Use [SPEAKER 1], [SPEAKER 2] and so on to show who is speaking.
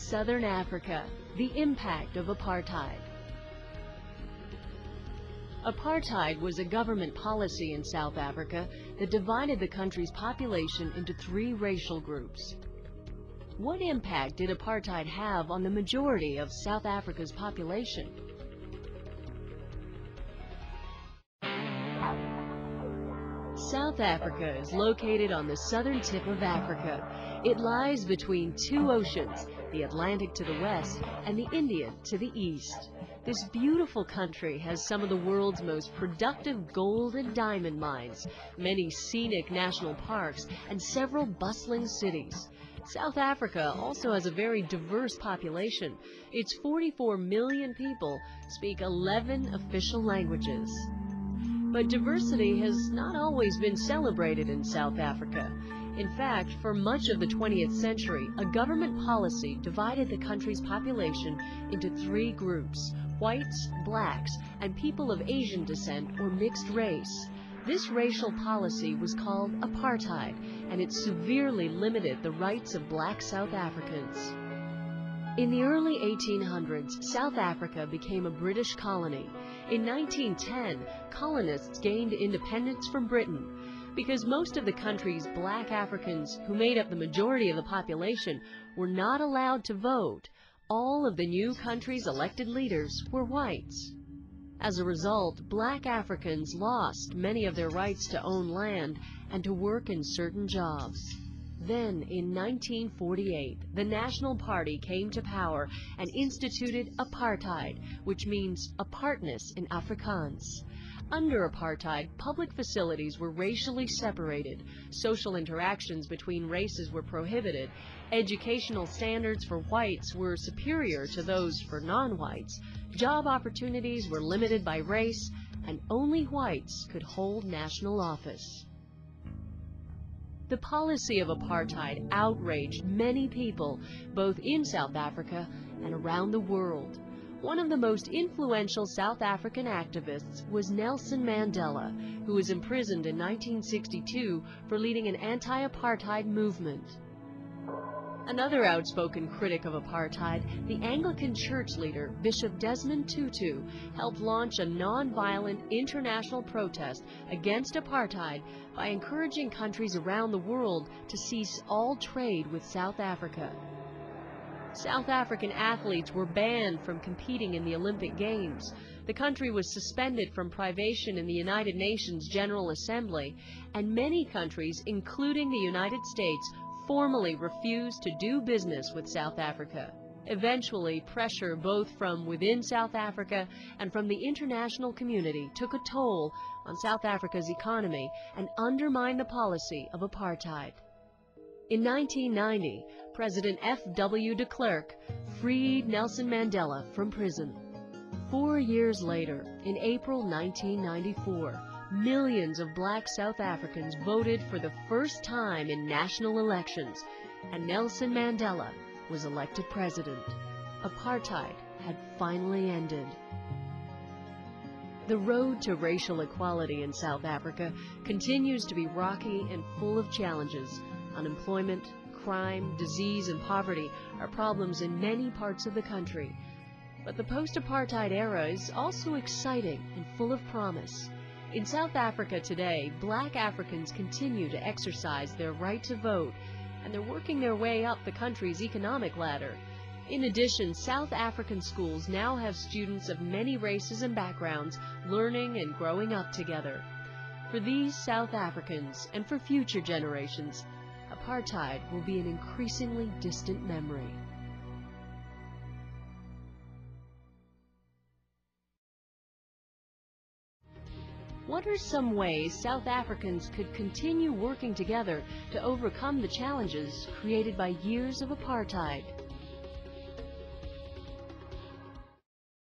[SPEAKER 1] Southern Africa, the impact of apartheid. Apartheid was a government policy in South Africa that divided the country's population into three racial groups. What impact did apartheid have on the majority of South Africa's population? South Africa is located on the southern tip of Africa. It lies between two oceans, the Atlantic to the west and the Indian to the east. This beautiful country has some of the world's most productive gold and diamond mines, many scenic national parks, and several bustling cities. South Africa also has a very diverse population. Its 44 million people speak 11 official languages. But diversity has not always been celebrated in South Africa. In fact, for much of the 20th century, a government policy divided the country's population into three groups: whites, blacks, and people of Asian descent or mixed race. This racial policy was called apartheid, and it severely limited the rights of black South Africans. In the early 1800s, South Africa became a British colony. In 1910, colonists gained independence from Britain. Because most of the country's black Africans, who made up the majority of the population, were not allowed to vote, all of the new country's elected leaders were whites. As a result, black Africans lost many of their rights to own land and to work in certain jobs. Then, in 1948, the National Party came to power and instituted apartheid, which means apartness in Afrikaans. Under apartheid, public facilities were racially separated, social interactions between races were prohibited, educational standards for whites were superior to those for non-whites, job opportunities were limited by race, and only whites could hold national office. The policy of apartheid outraged many people, both in South Africa and around the world. One of the most influential South African activists was Nelson Mandela, who was imprisoned in 1962 for leading an anti-apartheid movement. Another outspoken critic of apartheid, the Anglican church leader, Bishop Desmond Tutu, helped launch a non-violent international protest against apartheid by encouraging countries around the world to cease all trade with South Africa. South African athletes were banned from competing in the Olympic Games. The country was suspended from privation in the United Nations General Assembly, and many countries, including the United States, formally refused to do business with South Africa. Eventually, pressure both from within South Africa and from the international community took a toll on South Africa's economy and undermined the policy of apartheid. In 1990, President F.W. de Klerk freed Nelson Mandela from prison. 4 years later, in April 1994, millions of black South Africans voted for the first time in national elections, and Nelson Mandela was elected president. Apartheid had finally ended. The road to racial equality in South Africa continues to be rocky and full of challenges. Unemployment, crime, disease, and poverty are problems in many parts of the country. But the post-apartheid era is also exciting and full of promise. In South Africa today, black Africans continue to exercise their right to vote, and they're working their way up the country's economic ladder. In addition, South African schools now have students of many races and backgrounds learning and growing up together. For these South Africans, and for future generations, apartheid will be an increasingly distant memory. What are some ways South Africans could continue working together to overcome the challenges created by years of apartheid?